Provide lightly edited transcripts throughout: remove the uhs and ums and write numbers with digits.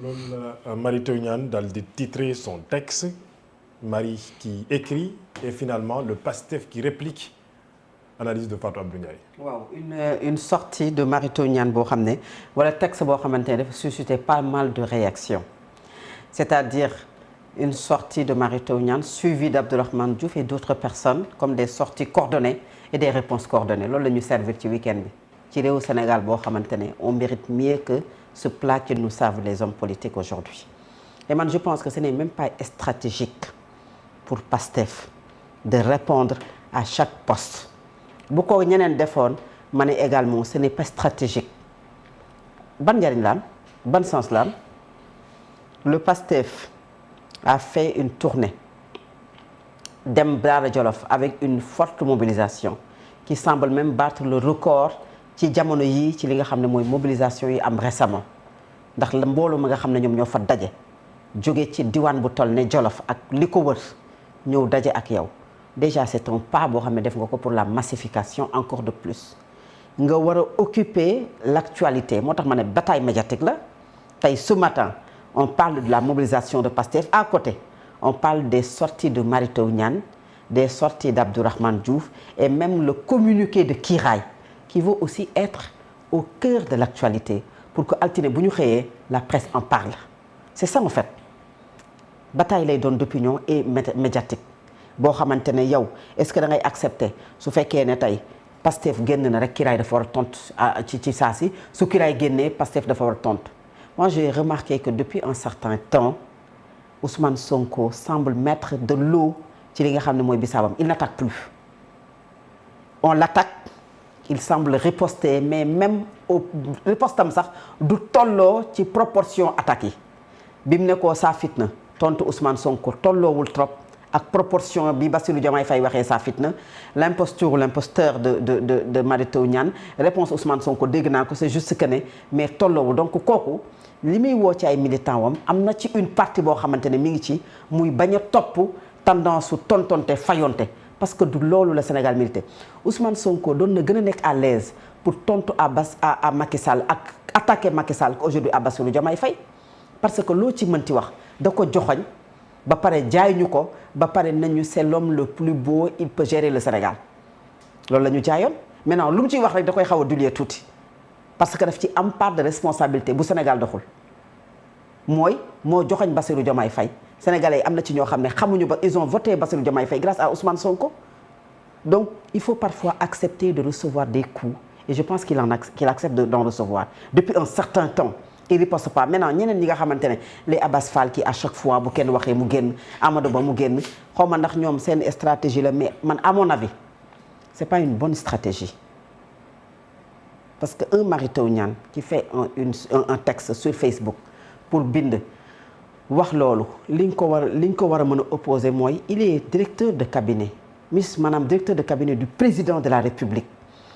loolu la Mary Teuw Niane daal di titrer son texte Marie qui écrit et finalement le PASTEF qui réplique analyse de Fatou Abdou Ndiaye. waaw une sortie de Mary Teuw Niane boo xam ne wala texte boo xamante ne dafa susciter pas mal de réactions c'est-à-dire une sortie de Mary Teuw Niane suivie d'Abdourahmane Diouf et d'autres personnes comme des sorties coordonnées et des réponses coordonnées loolu la ñu servir ci week-end bi ci réewu Sénégal boo xamante ne on mérite mieux que ce plat que nous servent les hommes politiques aujourd'hui et man je pense que ce n'est même pas stratégique pour PASTEF de répondre à chaque poste bu ko ñeneen defoon ma ne également ce n'est pas stratégique ban njariñ la am ban sens la am le PASTEF a fait une tournée dem Daara Jolof avec une forte mobilisation qui semble même battre le record ci jamono yii ci li nga xam ne mooy mobilisation yi am récemment ndax la mbooloo ma nga xam ne ñoom ñoo fa daje jóge ci diwaan bu toll ne Jolof ak li ko wër ñëw daje ak yow déjà c'est un pas boo xam ne def nga ko pour la massification encore de plus nga war a occuper l'actualité moo tax ma ne bataille médiatique la tey ce matin on parle de la mobilisation de PASTEF à côté on parle des sorties de Mary Teuw Niane des sorties d'Abdourahmane Diouf et même le communiqué de Kiraay qui veut aussi être au cœur de l'actualité pour que altine bu ñu xëyee la presse en parle c'est ça en fait bataille lay doon d'opinion et médiatique boo xamante ne yow est-ce que da ngay accepter su fekkee ne tey Pastef génn na rek Kiraay dafa war a tontu ci saa si su Kiraay génnee Pastef dafa war a tontu moi j'ai remarqué que depuis un certain temps Ousmane Sonko semble mettre de l'eau ci li nga xam ne mooy bisaabam il n'attaque plus on l'attaque il semble riposter mais même au ripostam sax du tolloo ci proportion attaques yi bi mu ne koo saa fitna tontu Ousmane Sonko tolloowul trop ak proportion bi Bassirou Diomaye Faye waxee saa fitna l'imposture ou l'imposteur de Mary Teuw Niane réponse Ousmane Sonko dégg naa ko c'est juste que ne mais tolloowul donc kooku li muy woo ci ay militants wam am na ci une partie boo xamante ne mi ngi ci muy bañ a topp tendance su tontonte fayonte parce que du loolu la Sénégal milité Ousmane Sonko doon na gën a nekk à l'aise pour tontu à Macky Sall ak attaquer Macky Sall aujourd'hui à Bassirou Diomaye Faye parce que loo ci mënti wax da ko joxoñ ba pare jaay ñu ko ba pare nañu c'est l'homme le plus beau il peut gérer le Sénégal loolu la ñu jaayoon maintenant lu mu ciy wax rek da koy xaw a dulier tuuti parce que daf ci am part de responsabilité bu Sénégal doxul mooy moo joxoñ Bassirou Diomaye Faye sénégalais yi am na ci ñoo xam ne xamuñu ba ils ont voté Bassirou Diomaye Faye grâce à Ousmane Sonko donc il faut parfois accepter de recevoir des coups et je pense qu'il accepte d'en recevoir depuis un certain temps il riposte pas maintenant ñeneen ñi nga xamante ne les Abbas Fall qui à chaque fois bu kenn waxee mu génn Amadou Ba mu génn xaw ma ndax ñoom seen stratégie la mais man à mon avis c'est pas une bonne stratégie parce que un Mary Teuw Niane qui fait un texte sur Facebook pour bind wax loolu li nga ko war a mën a opposer mooy il est directeur de cabinet maanaam directeur de cabinet du président de la République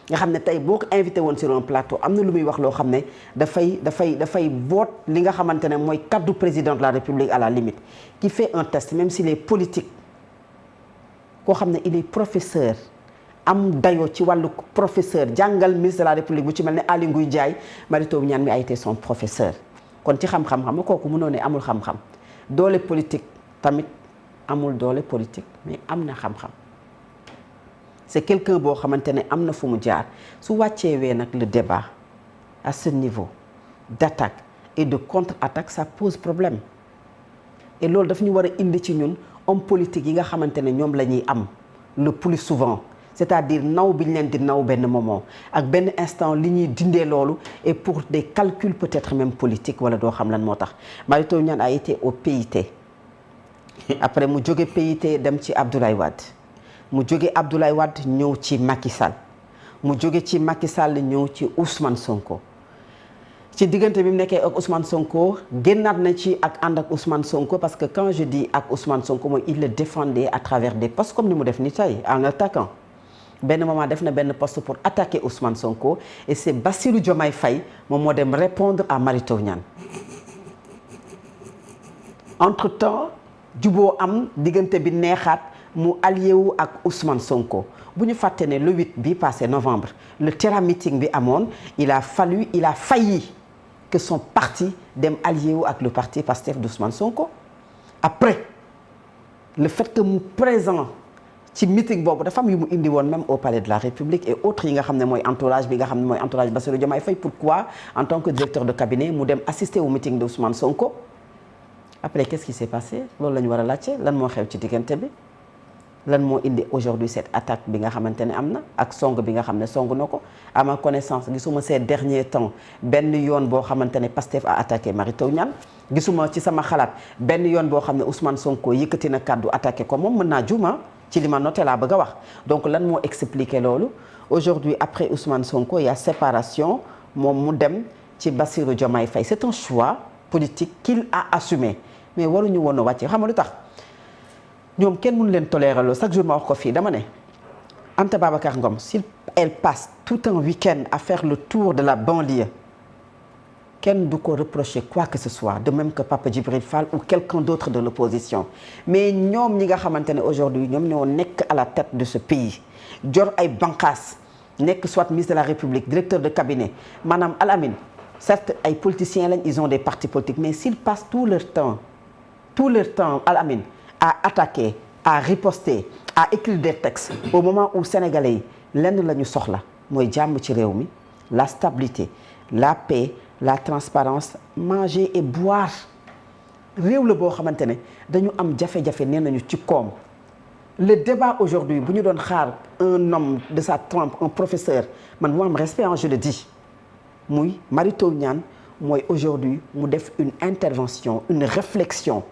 nga xam ne tey boo ko invité woon sur un plateau am na lu muy wax loo xam ne dafay boot li nga xamante ne mooy kaddu président de la République à la limite qui fait un test même s'il est politique koo xam ne il est professeur am dayoo ci wàllu professeur jàngal ministre de la République bu ci mel ne Aly Ngouille Ndiaye Mary Teuw Niane mi a été son professeur kon ci xam-xam xam nga kooku mënoo ne amul xam-xam doole politique tamit amul doole politique mais am na xam-xam c'est quelqu'un boo xamante ne am na fu mu jaar su wàcceewee nag le débat à ce niveau d'attaque et de contre-attaque ça pose problème et loolu daf ñu war a indi ci ñun homme politique yi nga xamante ne ñoom la ñuy am le plus souvent c'est-à-dire naw bi ñu leen di naw benn moment ak benn instant li ñuy dindee loolu et pour des calculs peut-être même politiques wala doo xam lan moo tax Mary Teuw Niane a été au PIT après mu jóge PIT dem ci Abdoulaye Wade mu jóge Abdoulaye Wade ñëw ci Macky Sall mu jóge ci Macky Sall ñëw ci Ousmane Sonko ci diggante bi mu nekkee ak Ousmane Sonko génnaat na ci ak ànd ak Ousmane Sonko parce que quand je dis ak Ousmane Sonko mooy il le défendait à travers des posts comme ni mu def ni tey en attaquant benn moment def na benn poste pour attaquer Ousmane Sonko et c'est Bassirou Diomaye Faye moom moo dem répondre à Mary Teuw Niane entre-temps juboo am diggante bi neexaat mu allié wu ak Ousmane Sonko bu ñu fàtte ne le 8 bi passé novembre le Terra Meeting bi amoon il a failli que son parti dem allié wu ak le parti Pastef d'Ousmane Sonko. Après le fait que mu présent ci meeting boobu dafa am yu mu indi woon même au palais de la République et autres yi nga xam ne mooy entourage bi nga xam ne mooy entourage Bassirou Diomaye Faye. Pourquoi en tant que directeur de cabinet mu dem assister au meeting de Ousmane Sonko. Après qu'est-ce qui s'est passé loolu la ñu war a laajte lan moo xew ci diggante bi lan moo indi aujourd'hui cette attaque bi nga xamante ne am na ak song bi nga xam ne song na ko. À ma connaissance gisuma ces derniers temps benn yoon boo xamante ne Pastef a attaqué Mary Teuw Niane gisuma ci sama xalaat benn yoon boo xam ne Ousmane Sonko yëkkati na kàddu attaqué ko moom mën naa juuma ci li ma noté laa bëgg a wax. Donc lan moo expliqué loolu aujourd'hui après Ousmane Sonko il y a séparation moom mu dem ci Bassirou Diomaye Faye. C'est un choix politique qu'il a assumé mais waruñu woon a wàcce xam nga lu tax ñoom kenn mënu leen tolérer loolu chaque jour ma wax ko fii dama ne Anta Babacar Ngom si elle passe tout un week-end à faire le tour de la banlieue kenn du ko reprocher quoi que ce soit de même que Papa Djibril Fall ou quelqu'un d'autre de l'opposition mais ñoom ñi nga xamante ne aujourd'hui ñoom ñoo nekk à la tête de ce pays jor ay banqaas nekk soit ministre de la République directeur de cabinet maanaam Alamine certes ay politiciens lañ ils ont des partis politiques mais s'ils passent tout leur temps Alamine à attaquer à riposter à écrire des textes au moment où sénégalais yi lenn la ñu soxla mooy jàmm ci réew mi la stabilité la paix la transparence manger et boire réew la boo xamante ne dañu am jafe-jafe nee nañu ci koom. Le débat aujourd'hui bu ñu doon xaar un homme de sa trempe un professeur man mu am respect je le dis muy Mary Teuw Niane mooy aujourd'hui mu def une intervention une réflexion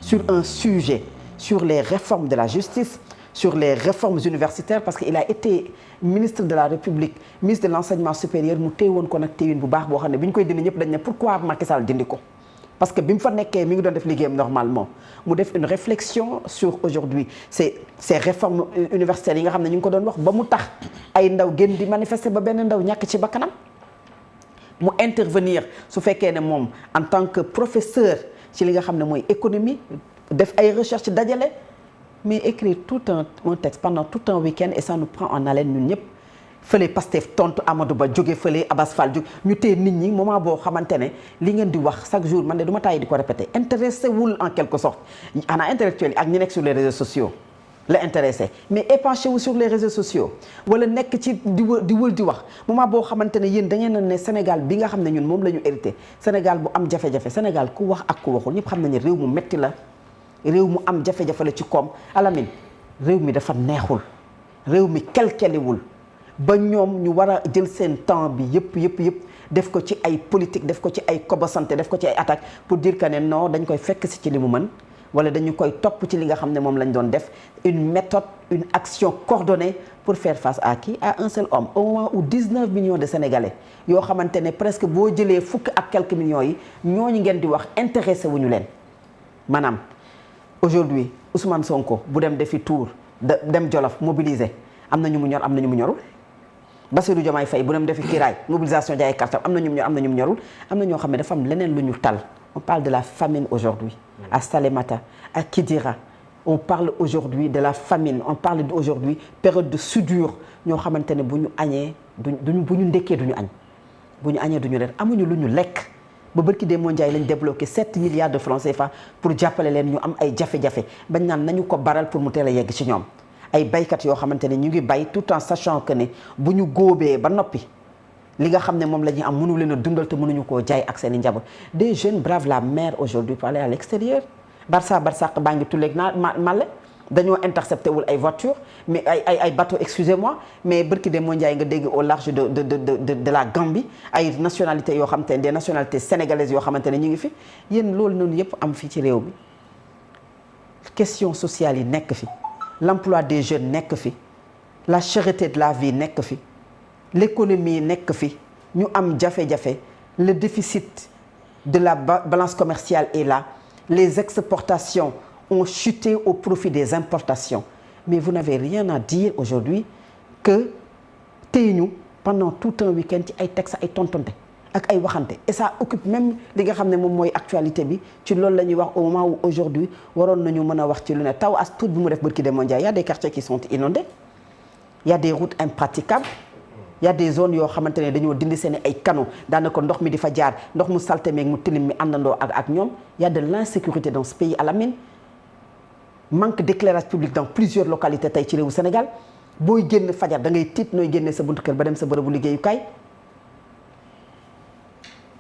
sur un sujet sur les réformes de la justice sur les réformes universitaires parce que il a été ministre de la République ministre de l'enseignement supérieur mu téye woon ko nag téyin bu baax boo xam ne bi ñu koy dindi ñëpp dañ ne pourquoi Macky Sall dindi ko parce que bi mu fa nekkee mi ngi doon def liggéeyam normalement mu def une réflexion sur aujourd'hui ces réformes universitaires yi nga xam ne ñu ngi ko doon wax ba mu tax ay ndaw génn di manifester ba benn ndaw ñàkk ci bakkanam mu intervenir su fekkee ne moom en tant que professeur ci li nga xam ne mooy économie def ay recherche dajale mais écrire tout un texte pendant tout un week-end et ça nous prend en haleine ñun ñëpp fële Pastef tontu Amadou Ba jóge fële Abass Fall jóge ñu téye nit ñi moment boo xamante ne li ngeen di wax chaque jour man de du ma tàyyi di ko répéter intéressé wul en quelque sorte ana intellectuels yi ak ñi nekk sur les réseaux sociaux la intéressé mais épanché wu sur les réseaux sociaux wala nekk ci di wël di wax moment boo xamante ne yéen da ngeen ne Sénégal bi nga xam ne ñun moom la ñu hérité Sénégal bu am jafe-jafe Sénégal ku wax ak ku waxul ñëpp xam nañu réew mu metti la réew mu am jafe-jafe la ci koom Alamine réew mi dafa neexul réew mi kelkeliwul ba ñoom ñu war a jël seen temps bi yëpp def ko ci ay politique def ko ci ay kobosante def ko ci ay attaque pour dire que ne non dañ koy fekk si ci li mu mën wala dañu koy topp ci li nga xam ne moom lañ doon def une méthode une action coordonnée pour faire face à qui à un seul homme au moment où 19 millions de Sénégalais yoo xamante ne presque boo jëlee fukk ak quelques millions yi ñooñu ngeen di wax intéressé wuñu leen maanaam aujourd'hui Ousmane Sonko bu dem defi tour dem Jolof mobiliser am na ñu mu ñor am na ñu mu ñorul Bassirou Diomaye Faye bu dem defi kiiraay mobilisation jaay kartam am na ñu mu ñor am na ñu mu ñorul am na ñoo xam ne dafa am leneen lu ñu tal on parle de la famine aujourd'hui à Salémata à Kidira on parle aujourd'hui de la famine on parle aujourd'hui période de soudure ñoo xamante ne bu ñu añee duñu bu ñu ndekkee duñu añ bu ñu añee duñu reer amuñu lu ñu lekk ba bërki dee moo njaay lañ débloqué 7 milliards de francs CFA pour jàppale leen ñu am ay jafe-jafe bañ naan nañu ko baral pour mu teel a yegg ci ñoom ay baykat yoo xamante ne ñu ngi bay tout en sachant que ne bu ñu góobee ba noppi li nga xam ne moom la ñuy am mënu leen a dundal te mënuñu koo jaay ak seen i njaboot des jeunes bravent la mer aujourd'hui pour aller à l'extérieur barsaq baa ngi tulleeg male dañoo intercepté wul ay voitures mais ay bateaux excusez-moi mais bërki de moo njaay nga dégg au large de la Gambie ay nationalités yoo xamante ne des nationalités sénégalaises yoo xamante ne ñu ngi fi yéen loolu noonu yëpp am fii ci réew mi question sociale yi nekk fi l'emploi des jeunes nekk fi la cherté de la vie nekk fi l'économie nekk fi ñu am jafe-jafe le déficit de la balance commerciale est là les exportations ont chuté au profit des importations mais vous n'avez rien à dire aujourd'hui que tey ñu pendant tout un week-end ci ay texte ay tontonte ak ay waxante et ça occupe même li nga xam ne moom mooy actualité bi ci loolu la ñuy wax au moment où aujourd'hui waroon nañu mën a wax ci lu ne taw as tuut bi mu def bërki de mondial y a des quartiers qui sont inondés il y a des routes impraticables y a des zones yoo xamante ne dañoo dindi seen ay canaux daanaka ndox mi di fa jaar ndox mu salte meeg mu tilim mi àndandoo ak ñoom y a de l'insécurité dans ce pays à la mine manque d'éclairage public dans plusieurs localités tey ci réewu Sénégal booy génn fajar da ngay tiit nooy génne sa buntu kër ba dem sa bërëbu liggéeyukaay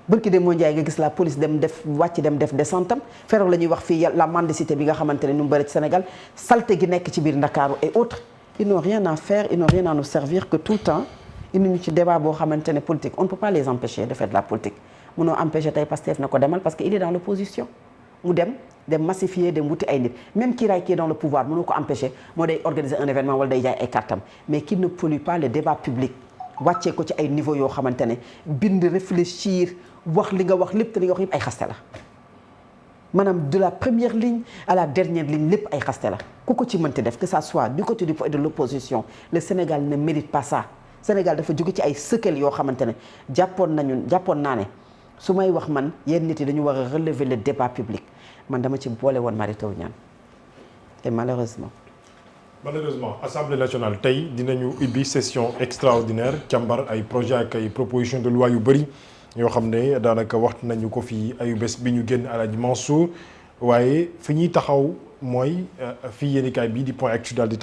bërki de moo njaay nga gis la police dem def descente am feroog la ñuy wax fii la mendicité bi nga xamante ne ñu mu bëri ci Sénégal salte gi nekk ci biir Ndakaaru et autres ils n'ont rien à faire ils n'ont rien à nous servir que tout le temps indi ñu ci débat boo xamante ne politique on ne peut pas les empêcher de faire de la politique mënoo empêcher tey Pastef na ko demal parce que il est dans l'opposition mu dem massifier dem wuti ay nit même Kiraay qui est dans le pouvoir mënoo ko empêcher moo day organiser un événement wala day jaay ay kartam mais qui ne pollue pas le débat public wàccee ko ci ay niveau yoo xamante ne bind réfléchir wax li nga wax lépp te li nga wax yëpp ay xaste la maanaam de la première ligne à la dernière ligne lépp ay xaste la ku ko ci mënti def que ça soit du côté du pouvoir et de l'opposition le Sénégal ne mérite pas ça Sénégal dafa jóge ci ay sëkkal yoo xamante ne jàppoon naa ne su may wax man yenn nit yi dañu war a relever le débat public man dama ci boole woon Mary Teuw Niane et malheureusement Assemblée nationale tey dinañu ubbi session extraordinaire càmbar ay projet ak ay proposition de loi yu bëri yoo xam ne daanaka wax nañu ko fii ayu bés bi ñu génn Alaaji Mansour waaye fi ñuy taxaw mooy fii yéenikaay bii di Point Actu daal di